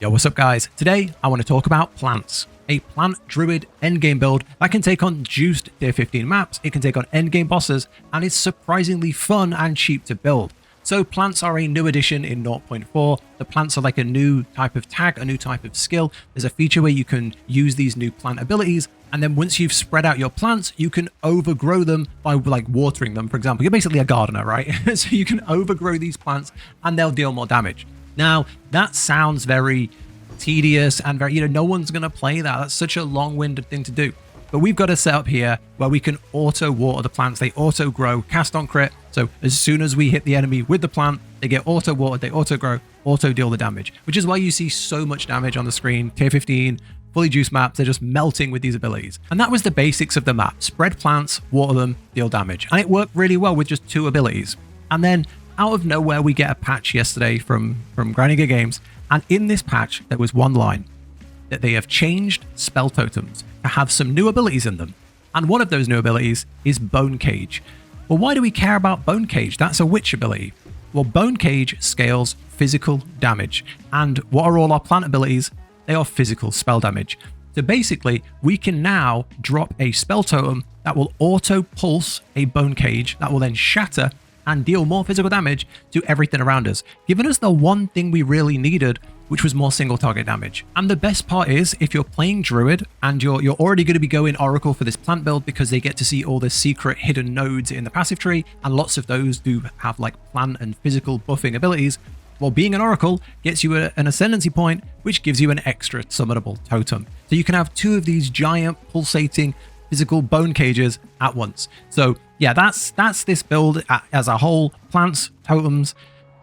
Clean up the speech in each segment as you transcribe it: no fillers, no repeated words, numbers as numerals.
Yo, what's up guys? Today I want to talk about plants. A plant druid endgame build that can take on juiced tier 15 maps, it can take on endgame bosses, and is surprisingly fun and cheap to build. So plants are a new addition in 0.4. The plants are like a new type of tag, a new type of skill. There's a feature where you can use these new plant abilities, and then once you've spread out your plants, you can overgrow them by like watering them, for example. You're basically a gardener, right? So you can overgrow these plants and they'll deal more damage. Now, that sounds very tedious and very, no one's going to play that. That's such a long-winded thing to do. But we've got a setup here where we can auto-water the plants. They auto-grow, cast on crit. So as soon as we hit the enemy with the plant, they get auto-watered, they auto-grow, auto-deal the damage, which is why you see so much damage on the screen. Tier 15, fully juiced maps, they're just melting with these abilities. And that was the basics of the map. Spread plants, water them, deal damage. And it worked really well with just two abilities. And then out of nowhere, we get a patch yesterday from Druid Games, and in this patch, there was one line that they have changed Spell Totems to have some new abilities in them. And one of those new abilities is Bone Cage. Well, why do we care about Bone Cage? That's a witch ability. Well, Bone Cage scales physical damage. And what are all our plant abilities? They are physical spell damage. So basically, we can now drop a Spell Totem that will auto-pulse a Bone Cage that will then shatter and deal more physical damage to everything around us, giving us the one thing we really needed, which was more single target damage. And the best part is, if you're playing Druid and you're already going to be going Oracle for this plant build because they get to see all the secret hidden nodes in the passive tree, and lots of those do have like plant and physical buffing abilities, well, being an Oracle gets you an Ascendancy point, which gives you an extra summonable totem. So you can have two of these giant pulsating physical bone cages at once. So yeah, that's this build as a whole. Plants, totems,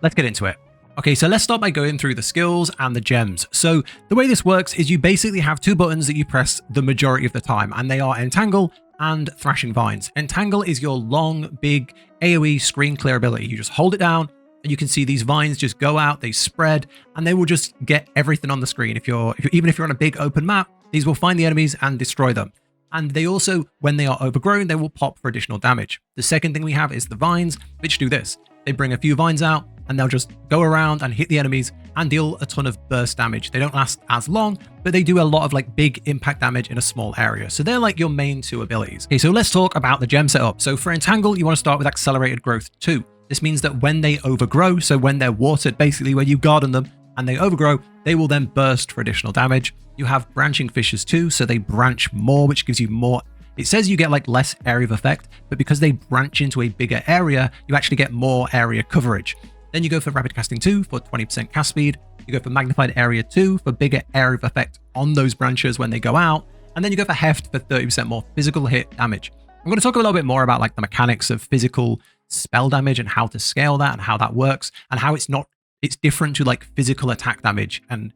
let's get into it. Okay, so let's start by going through the skills and the gems. So the way this works is you basically have two buttons that you press the majority of the time, and they are Entangle and Thrashing Vines. Entangle is your long, big AoE screen clear ability. You just hold it down and you can see these vines just go out, they spread, and they will just get everything on the screen. Even if you're on a big open map, these will find the enemies and destroy them. And they also, when they are overgrown, they will pop for additional damage. The second thing we have is the vines, which do this. They bring a few vines out and they'll just go around and hit the enemies and deal a ton of burst damage. They don't last as long, but they do a lot of like big impact damage in a small area. So they're like your main two abilities. Okay, so let's talk about the gem setup. So for Entangle, you want to start with Accelerated Growth 2. This means that when they overgrow, so when they're watered, basically when you garden them and they overgrow, they will then burst for additional damage. You have Branching Fissures too, so they branch more, which gives you more. It says you get like less area of effect, but because they branch into a bigger area, you actually get more area coverage. Then you go for Rapid Casting 2 for 20% cast speed. You go for Magnified Area 2 for bigger area of effect on those branches when they go out. And then you go for Heft for 30% more physical hit damage. I'm going to talk a little bit more about like the mechanics of physical spell damage and how to scale that and how that works and how it's different to like physical attack damage. And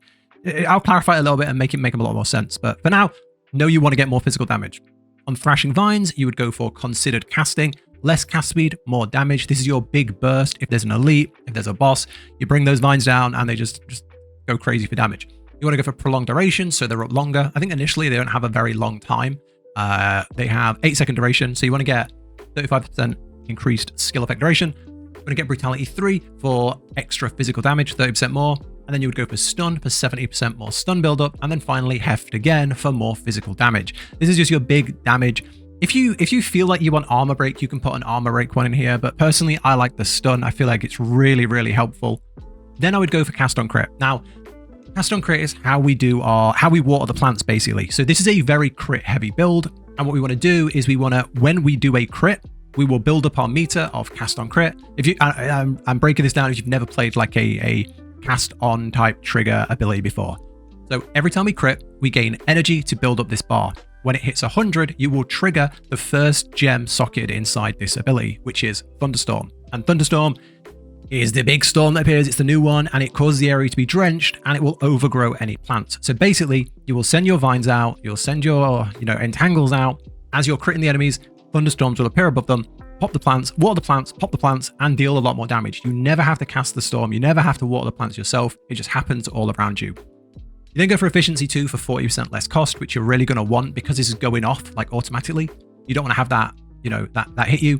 I'll clarify a little bit and make a lot more sense. But for now, know you want to get more physical damage. On Thrashing Vines, you would go for Considered Casting, less cast speed, more damage. This is your big burst. If there's an elite, if there's a boss, you bring those vines down and they just go crazy for damage. You want to go for Prolonged Duration, so they're up longer. I think initially they don't have a very long time. They have 8-second duration, so you want to get 35% increased skill effect duration. You're going to get Brutality 3 for extra physical damage, 30% more. And then you would go for Stun for 70% more stun buildup. And then finally Heft again for more physical damage. This is just your big damage. If you feel like you want Armor Break, you can put an Armor Break one in here. But personally, I like the Stun. I feel like it's really, really helpful. Then I would go for Cast on Crit. Now, Cast on Crit is how we water the plants, basically. So this is a very crit heavy build. And what we want to do is when we do a crit, we will build up our meter of Cast on Crit. I'm breaking this down if you've never played like a cast on type trigger ability before. So every time we crit, we gain energy to build up this bar. When it hits 100, you will trigger the first gem socketed inside this ability, which is Thunderstorm. And Thunderstorm is the big storm that appears. It's the new one, and it causes the area to be drenched, and it will overgrow any plants. So basically, you will send your vines out, you'll send your entangles out. As you're critting the enemies, thunderstorms will appear above them, pop the plants, water the plants, pop the plants, and deal a lot more damage. You never have to cast the storm. You never have to water the plants yourself. It just happens all around you. You then go for Efficiency 2 for 40% less cost, which you're really going to want because this is going off like automatically. You don't want to have that, that hit you.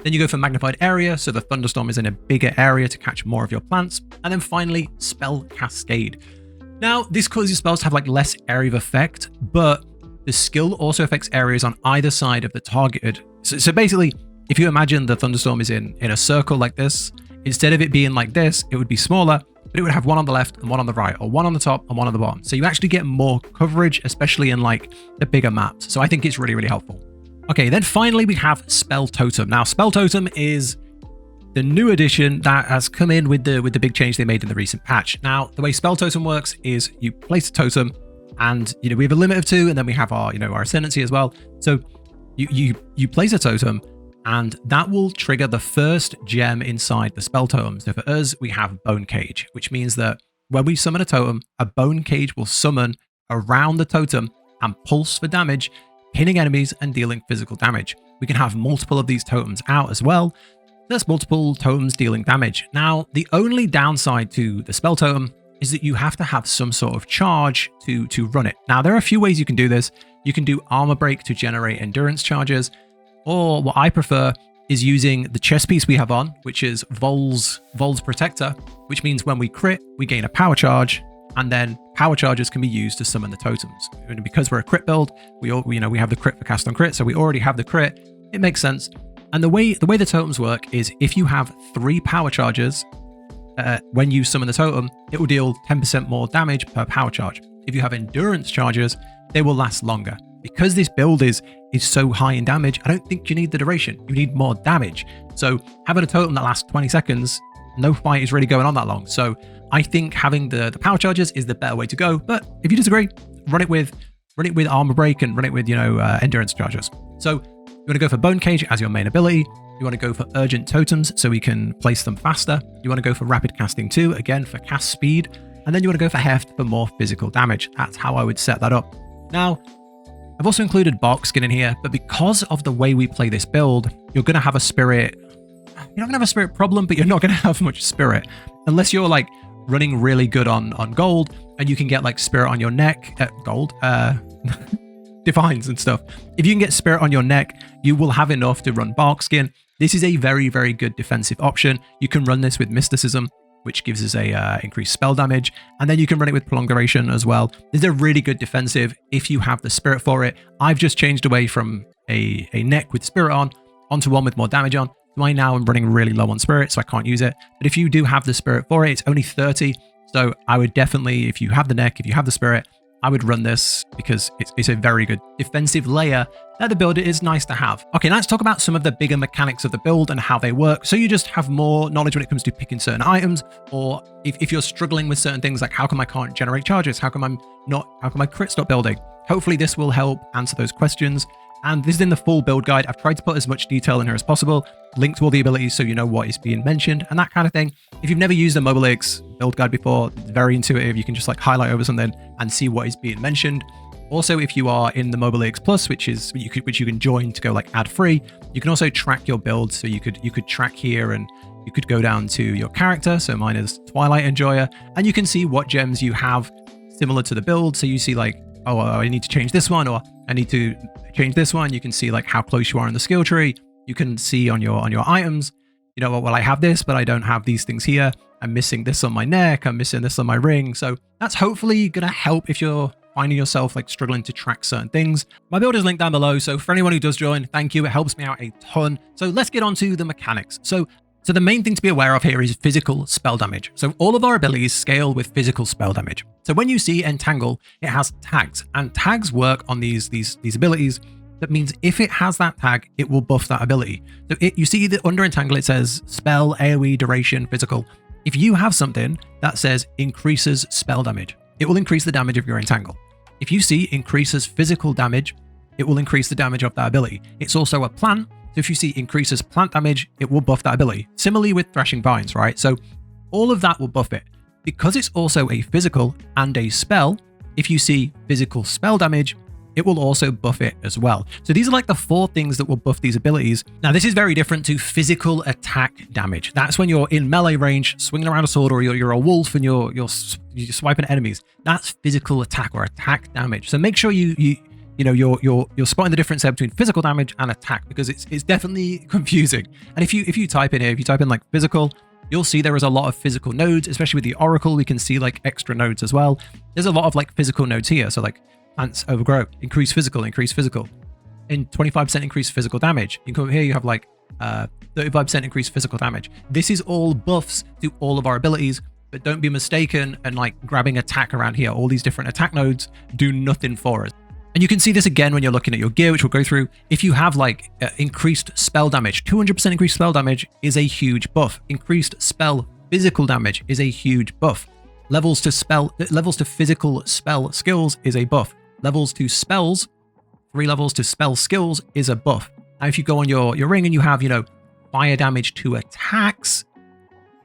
Then you go for Magnified Area, so the Thunderstorm is in a bigger area to catch more of your plants. And then finally, Spell Cascade. Now, this causes your spells to have like less area of effect, but the skill also affects areas on either side of the targeted. So basically, if you imagine the thunderstorm is in a circle like this, instead of it being like this, it would be smaller, but it would have one on the left and one on the right, or one on the top and one on the bottom. So you actually get more coverage, especially in like the bigger maps. So I think it's really, really helpful. Okay, then finally we have Spell Totem. Now, Spell Totem is the new addition that has come in with the big change they made in the recent patch. Now, the way Spell Totem works is you place a totem, and we have a limit of 2, and then we have our our ascendancy as well. So you place a totem, and that will trigger the first gem inside the Spell Totem. So for us, we have Bone Cage, which means that when we summon a totem, a Bone Cage will summon around the totem and pulse for damage, pinning enemies and dealing physical damage. We can have multiple of these totems out as well. There's multiple totems dealing damage. Now, the only downside to the Spell Totem is that you have to have some sort of charge to run it. Now, there are a few ways you can do this. You can do Armor Break to generate endurance charges, or what I prefer is using the chest piece we have on, which is Vol's Protector, which means when we crit, we gain a power charge, and then power charges can be used to summon the totems. And because we're a crit build, we have the crit for cast on crit, so we already have the crit. It makes sense. And the way the totems work is if you have 3 power charges, when you summon the totem, it will deal 10% more damage per power charge. If you have endurance charges, they will last longer. Because this build is so high in damage, I don't think you need the duration. You need more damage. So having a totem that lasts 20 seconds, no fight is really going on that long. So I think having the power charges is the better way to go. But if you disagree, run it with Armor Break and run it with endurance charges. So you want to go for Bone Cage as your main ability. You want to go for Urgent Totems so we can place them faster. You want to go for Rapid Casting 2, again for cast speed. And then you want to go for Heft for more physical damage. That's how I would set that up. Now, I've also included Bark Skin in here, but because of the way we play this build, you're going to have a spirit. You're not going to have a spirit problem, but you're not going to have much spirit. Unless you're like running really good on gold, and you can get like spirit on your neck, Divines and stuff. If you can get spirit on your neck, you will have enough to run Bark Skin. This is a very, very good defensive option. You can run this with Mysticism, which gives us a increased spell damage, and then you can run it with Prolonged Duration as well. This is a really good defensive if you have the spirit for it. I've just changed away from a neck with spirit on onto one with more damage on. So I now am running really low on spirit, so I can't use it. But if you do have the spirit for it, it's only 30. So I would definitely, if you have the neck, if you have the spirit, I would run this because it's a very good defensive layer that the build is nice to have. Okay, now let's talk about some of the bigger mechanics of the build and how they work. So you just have more knowledge when it comes to picking certain items, or if you're struggling with certain things like how come I can't generate charges? How come my crit stop building? Hopefully this will help answer those questions. And this is in the full build guide. I've tried to put as much detail in here as possible, link to all the abilities so you know what is being mentioned and that kind of thing. If you've never used a MobileX build guide before, it's very intuitive. You can just like highlight over something and see what is being mentioned. Also, if you are in the MobileX Plus, which you can join to go like ad free, you can also track your build. So you could track here, and you could go down to your character. So mine is Twilight Enjoyer, and you can see what gems you have similar to the build. So you see like, oh, I need to change this one, or I need to change this one. You can see like how close you are in the skill tree. You can see on your items, well, I have this, but I don't have these things here. I'm missing this on my neck. I'm missing this on my ring. So that's hopefully going to help if you're finding yourself like struggling to track certain things. My build is linked down below. So for anyone who does join, thank you. It helps me out a ton. So let's get on to the mechanics. So the main thing to be aware of here is physical spell damage. So all of our abilities scale with physical spell damage. So when you see Entangle, it has tags, and tags work on these abilities. That means if it has that tag, it will buff that ability. So you see that under Entangle, it says spell, AoE, duration, physical. If you have something that says increases spell damage, it will increase the damage of your Entangle. If you see increases physical damage, it will increase the damage of that ability. It's also a plant. So if you see increases plant damage, it will buff that ability. Similarly with Thrashing Vines, right? So all of that will buff it. Because it's also a physical and a spell, if you see physical spell damage, it will also buff it as well. So these are like the 4 things that will buff these abilities. Now, this is very different to physical attack damage. That's when you're in melee range, swinging around a sword, or you're a wolf and you're swiping at enemies. That's physical attack or attack damage. So make sure you're spotting the difference there between physical damage and attack, because it's definitely confusing. And if you type in here, if you type in like physical, you'll see there is a lot of physical nodes, especially with the Oracle. We can see like extra nodes as well. There's a lot of like physical nodes here. So like plants overgrow, increase physical, in 25% increase physical damage. You come over here, you have like 35% increased physical damage. This is all buffs to all of our abilities, but don't be mistaken and like grabbing attack around here. All these different attack nodes do nothing for us. And you can see this again when you're looking at your gear, which we'll go through. If you have like increased spell damage, 200% increased spell damage is a huge buff. Increased spell physical damage is a huge buff. Levels to physical spell skills is a buff. Levels to spells, 3 levels to spell skills is a buff. Now, if you go on your ring and you have, fire damage to attacks,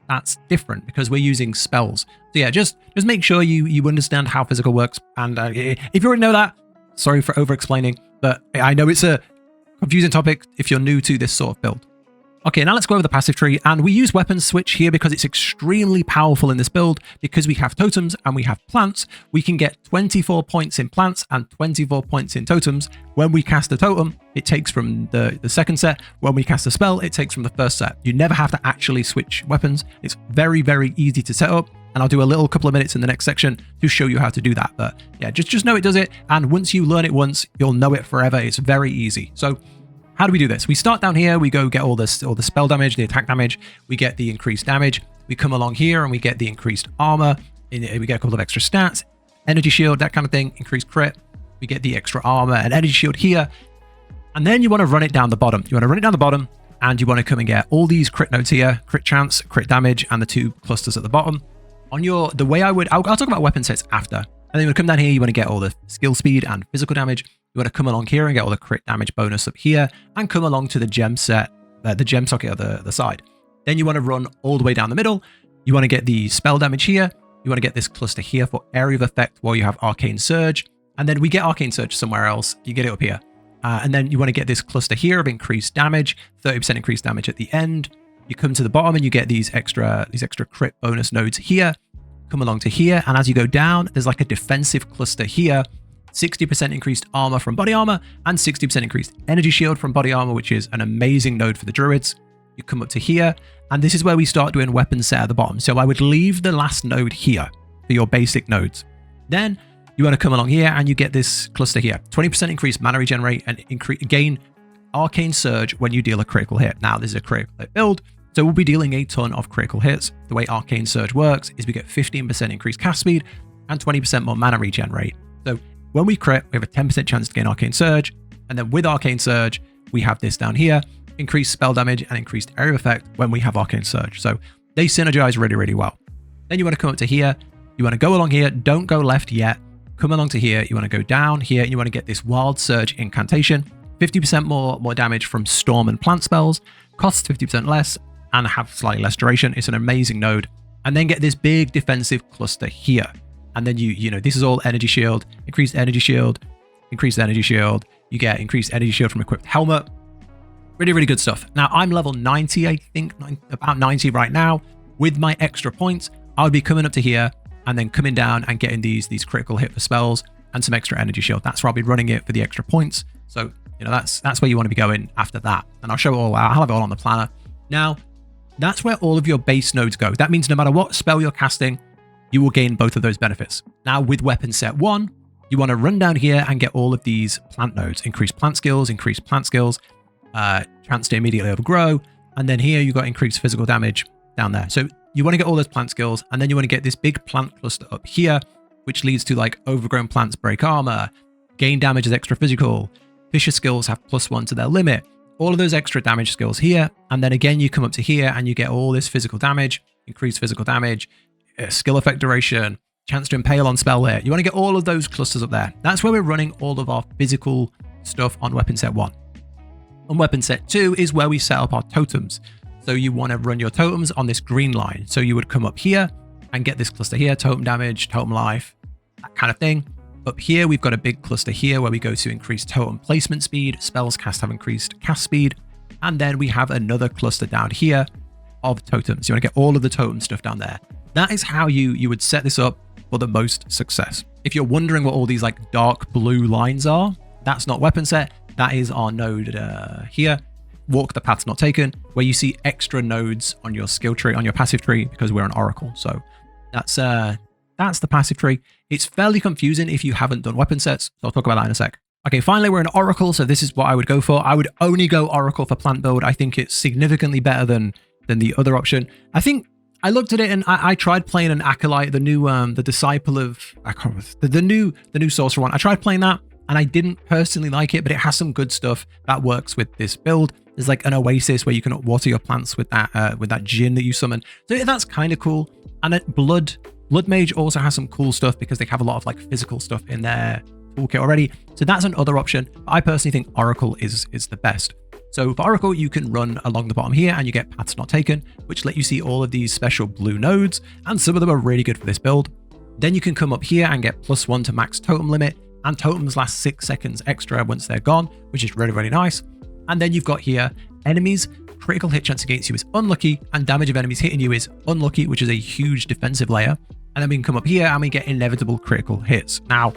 that's different because we're using spells. So yeah, just make sure you understand how physical works. And if you already know that, sorry for over-explaining, but I know it's a confusing topic if you're new to this sort of build. Okay, now let's go over the passive tree, and we use weapons switch here because it's extremely powerful in this build. Because we have totems and we have plants, we can get 24 points in plants and 24 points in totems. When we cast a totem, it takes from the second set. When we cast a spell, it takes from the first set. You never have to actually switch weapons. It's very, very easy to set up. And I'll do a couple of minutes in the next section to show you how to do that. But yeah, just know it does it. And once you learn it once, you'll know it forever. It's very easy. So how do we do this? We start down here. We go get all the spell damage, the attack damage. We get the increased damage. We come along here and we get the increased armor. We get a couple of extra stats, energy shield, that kind of thing, increased crit. We get the extra armor and energy shield here. And then you want to run it down the bottom. You want to run it down the bottom and you want to come and get all these crit nodes here, crit chance, crit damage, and the 2 clusters at the bottom. On I'll talk about weapon sets after. And then you want to come down here, you want to get all the skill speed and physical damage. You want to come along here and get all the crit damage bonus up here and come along to the gem set, the gem socket on the side. Then you want to run all the way down the middle. You want to get the spell damage here. You want to get this cluster here for area of effect while you have Arcane Surge. And then we get Arcane Surge somewhere else. You get it up here. And then you want to get this cluster here of increased damage, 30% increased damage at the end. You come to the bottom and you get these extra crit bonus nodes here. Come along to here. And as you go down, there's like a defensive cluster here. 60% increased armor from body armor and 60% increased energy shield from body armor, which is an amazing node for the druids. You come up to here, and this is where we start doing weapon set at the bottom. So I would leave the last node here for your basic nodes. Then you want to come along here and you get this cluster here. 20% increased mana regenerate and gain arcane surge when you deal a critical hit. Now this is a critical hit build, so we'll be dealing a ton of critical hits. The way arcane surge works is we get 15% increased cast speed and 20% more mana regenerate. So when we crit, we have a 10% chance to gain Arcane Surge, and then with Arcane Surge, we have this down here, increased spell damage and increased area effect when we have Arcane Surge. So they synergize really, really well. Then you want to come up to here, you want to go along here, don't go left yet, come along to here, you want to go down here, you want to get this Wild Surge incantation, 50% more damage from Storm and Plant spells, costs 50% less, and have slightly less duration. It's an amazing node. And then get this big defensive cluster here. And then this is all energy shield, increased energy shield, increased energy shield. You get increased energy shield from equipped helmet. Really, really good stuff. Now I'm level 90, I think, about 90 right now. With my extra points, I would be coming up to here and then coming down and getting these critical hit for spells and some extra energy shield. That's where I'll be running it for the extra points. So, that's where you want to be going after that. And I'll show it all out. I'll have it all on the planner. Now, that's where all of your base nodes go. That means no matter what spell you're casting, you will gain both of those benefits. Now with weapon set 1, you want to run down here and get all of these plant nodes. Increase plant skills, chance to immediately overgrow, and then here you got increased physical damage down there. So you want to get all those plant skills, and then you want to get this big plant cluster up here, which leads to like overgrown plants break armor, gain damage as extra physical, fisher skills have +1 to their limit, all of those extra damage skills here, and then again you come up to here and you get all this physical damage, increased physical damage, skill effect duration, chance to impale on spell here. You want to get all of those clusters up there. That's where we're running all of our physical stuff on weapon set 1. On weapon set 2 is where we set up our totems. So you want to run your totems on this green line. So you would come up here and get this cluster here, totem damage, totem life, that kind of thing. Up here, we've got a big cluster here where we go to increase totem placement speed, spells cast have increased cast speed, and then we have another cluster down here of totems. You want to get all of the totem stuff down there. That is how you would set this up for the most success. If you're wondering what all these like dark blue lines are, that's not weapon set. That is our node here. walk the paths not taken, where you see extra nodes on your skill tree, on your passive tree, because we're an oracle. So that's the passive tree. It's fairly confusing if you haven't done weapon sets, so I'll talk about that in a sec. Okay, finally we're an oracle, so this is what I would go for. I would only go oracle for plant build. I think it's significantly better than the other option. I think I looked at it and I tried playing an acolyte, the new the disciple of, I can't remember, the new sorcerer one. I tried playing that and I didn't personally like it, but it has some good stuff that works with this build. There's like an oasis where you can water your plants with that gin that you summon. So that's kind of cool. And Blood Mage also has some cool stuff because they have a lot of like physical stuff in their toolkit already. So that's another option. I personally think Oracle is the best. So for Oracle, you can run along the bottom here and you get Paths Not Taken, which let you see all of these special blue nodes, and some of them are really good for this build. Then you can come up here and get +1 to max totem limit, and totems last 6 seconds extra once they're gone, which is really, really nice. And then you've got here, enemies, critical hit chance against you is unlucky, and damage of enemies hitting you is unlucky, which is a huge defensive layer. And then we can come up here and we get inevitable critical hits. Now,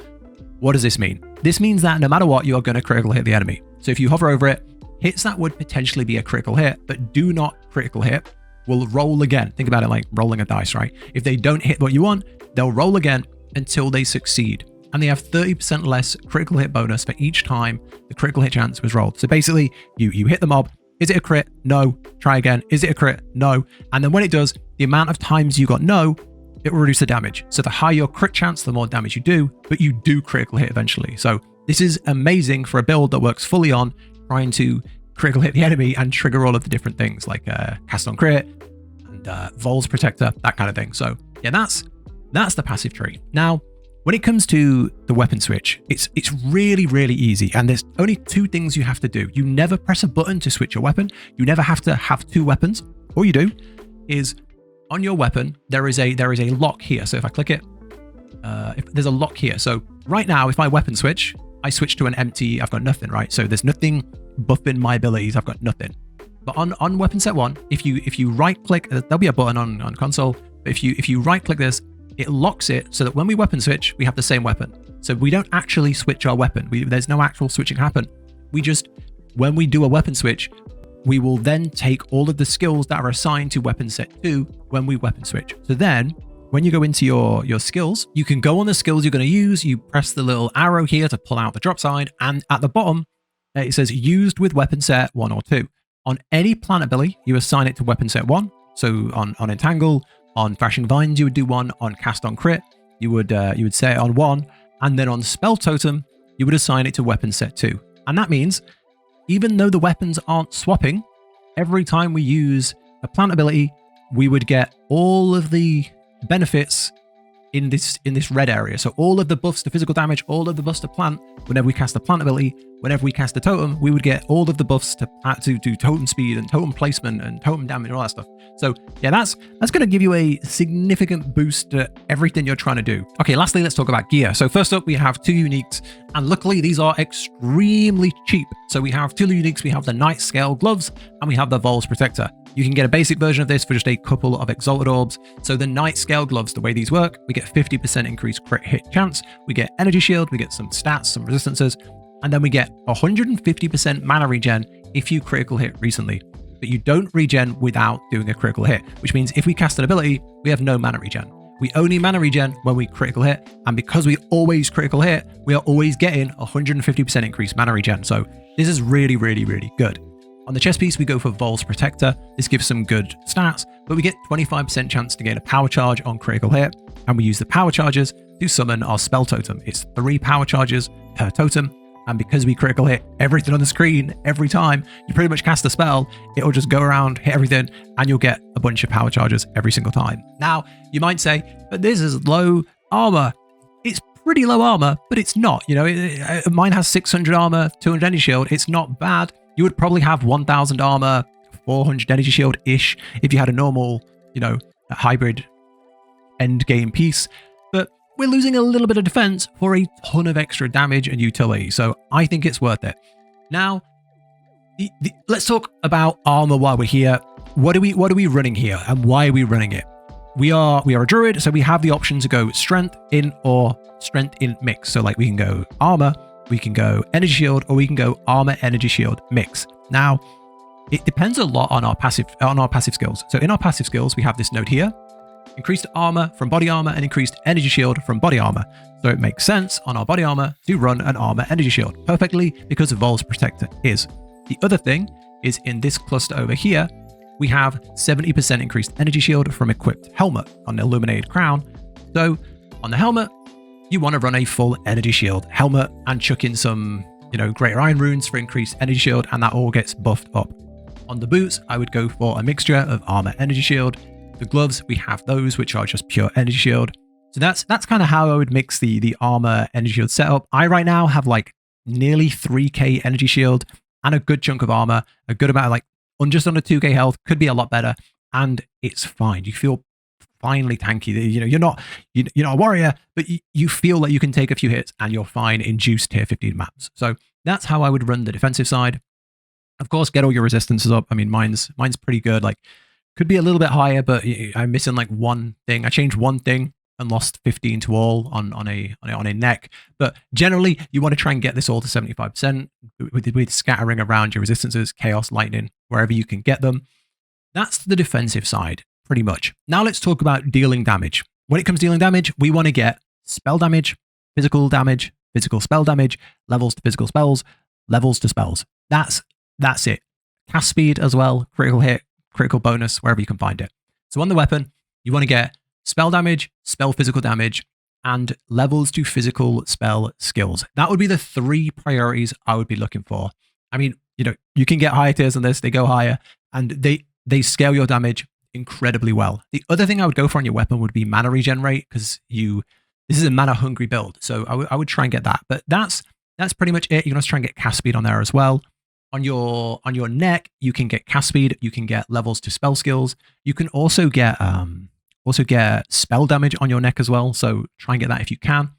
what does this mean? This means that no matter what, you're going to critical hit the enemy. So if you hover over it, hits that would potentially be a critical hit, but do not critical hit, will roll again. Think about it like rolling a dice, right? If they don't hit what you want, they'll roll again until they succeed. And they have 30% less critical hit bonus for each time the critical hit chance was rolled. So basically, you hit the mob. Is it a crit? No. Try again. Is it a crit? No. And then when it does, the amount of times you got no, it will reduce the damage. So the higher your crit chance, the more damage you do, but you do critical hit eventually. So this is amazing for a build that works fully on trying to critical hit the enemy and trigger all of the different things like cast on crit and Vol's Protector, that kind of thing. So yeah, that's the passive tree. Now, when it comes to the weapon switch, it's really, really easy. And there's only 2 things you have to do. You never press a button to switch your weapon. You never have to have 2 weapons. All you do is on your weapon, there is a lock here. So if I click it, there's a lock here. So right now, if I weapon switch, I switch to an empty, I've got nothing, right? So there's nothing buffing my abilities, I've got nothing. But on weapon set 1, if you right click, there'll be a button on console, but if you right click this, it locks it so that when we weapon switch, we have the same weapon. So we don't actually switch our weapon. There's no actual switching happen. When we do a weapon switch, we will then take all of the skills that are assigned to weapon set 2 when we weapon switch. So then when you go into your skills, you can go on the skills you're going to use. You press the little arrow here to pull out the drop side. And at the bottom, it says used with weapon set 1 or 2. On any plant ability, you assign it to weapon set 1. So on Entangle, on Thrashing Vines, you would do 1. On Cast on Crit, you would set it on 1. And then on Spell Totem, you would assign it to weapon set 2. And that means, even though the weapons aren't swapping, every time we use a plant ability, we would get all of the benefits in this red area. So all of the buffs to physical damage, all of the buffs to plant, whenever we cast a plant ability, whenever we cast a totem, we would get all of the buffs to totem speed and totem placement and totem damage and all that stuff. So yeah, that's going to give you a significant boost to everything you're trying to do. Okay, lastly, let's talk about gear. So first up, we have 2 uniques, and luckily these are extremely cheap. So we have 2 uniques. We have the Night Scale Gloves and we have the Vol's Protector. You can get a basic version of this for just a couple of Exalted Orbs. So the Night Scale Gloves, the way these work, we get 50% increased crit hit chance, we get Energy Shield, we get some stats, some resistances, and then we get 150% mana regen if you critical hit recently. But you don't regen without doing a critical hit, which means if we cast an ability, we have no mana regen. We only mana regen when we critical hit, and because we always critical hit, we are always getting 150% increased mana regen. So this is really, really, really good. On the chest piece, we go for Vol's Protector. This gives some good stats, but we get 25% chance to gain a power charge on critical hit, and we use the power charges to summon our Spell Totem. It's 3 power charges per totem, and because we critical hit everything on the screen every time you pretty much cast a spell, it'll just go around, hit everything, and you'll get a bunch of power charges every single time. Now, you might say, but this is low armor. It's pretty low armor, but it's not. You know, mine has 600 armor, 200 energy shield. It's not bad. You would probably have 1000 armor, 400 energy shield-ish if you had a normal, a hybrid end game piece. But we're losing a little bit of defense for a ton of extra damage and utility. So I think it's worth it. Now, let's talk about armor while we're here. What are we running here, and why are we running it? We are a druid, so we have the option to go strength in or strength in mix. So like we can go armor, we can go energy shield, or we can go armor energy shield mix. Now, It depends a lot on our passive skills. So in our passive skills, we have this node here, increased armor from body armor and increased energy shield from body armor. So it makes sense on our body armor to run an armor energy shield perfectly because Vol's Protector is. The other thing is in this cluster over here, we have 70% increased energy shield from equipped helmet on the illuminated crown. So on the helmet, you want to run a full energy shield helmet and chuck in some, greater iron runes for increased energy shield, and that all gets buffed up. On the boots, I would go for a mixture of armor energy shield. The gloves, we have those which are just pure energy shield. So that's kind of how I would mix the armor energy shield setup. I right now have like nearly 3k energy shield and a good chunk of armor, a good amount of just under 2k health, could be a lot better, and it's fine. You feel finally tanky. You're not a warrior, but you feel like you can take a few hits and you're fine in juiced tier 15 maps. So that's how I would run the defensive side. Of course, get all your resistances up. I mean, mine's pretty good. Could be a little bit higher, but I'm missing one thing. I changed one thing and lost 15 to all on a neck. But generally, you want to try and get this all to 75% with scattering around your resistances, chaos, lightning, wherever you can get them. That's the defensive side, pretty much. Now let's talk about dealing damage. When it comes to dealing damage, we want to get spell damage, physical spell damage, levels to physical spells, levels to spells. That's it. Cast speed as well, critical hit, critical bonus, wherever you can find it. So on the weapon, you want to get spell damage, spell physical damage, and levels to physical spell skills. That would be the 3 priorities I would be looking for. I mean, you can get higher tiers on this, they go higher, and they scale your damage incredibly well. The other thing I would go for on your weapon would be mana regen rate, because this is a mana hungry build, so I would try and get that. But that's pretty much it. You want to try and get cast speed on there as well. On your neck, you can get cast speed, you can get levels to spell skills. You can also get spell damage on your neck as well. So try and get that if you can.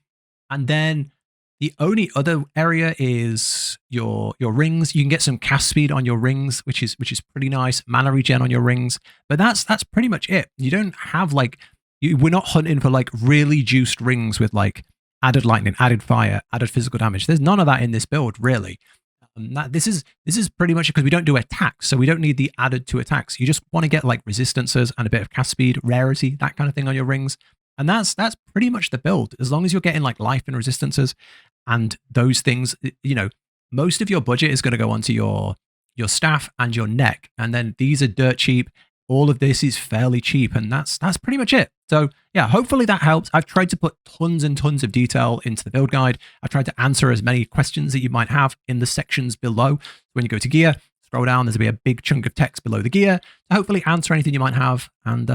And then the only other area is your rings. You can get some cast speed on your rings, which is pretty nice. Mana regen on your rings, but that's pretty much it. You don't have we're not hunting for really juiced rings with added lightning, added fire, added physical damage. There's none of that in this build really. This is pretty much because we don't do attacks, so we don't need the added to attacks. You just want to get resistances and a bit of cast speed, rarity, that kind of thing on your rings, and that's pretty much the build. As long as you're getting life and resistances and those things, most of your budget is going to go onto your staff and your neck, and then these are dirt cheap. All of this is fairly cheap, and that's pretty much it. So yeah, hopefully that helps. I've tried to put tons and tons of detail into the build guide. I've tried to answer as many questions that you might have in the sections below. When you go to gear, scroll down, there's going to be a big chunk of text below the gear to hopefully answer anything you might have. And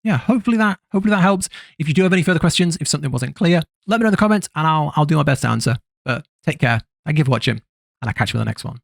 yeah, hopefully that helps. If you do have any further questions, if something wasn't clear, let me know in the comments and I'll do my best to answer. But take care. Thank you for watching, and I'll catch you in the next one.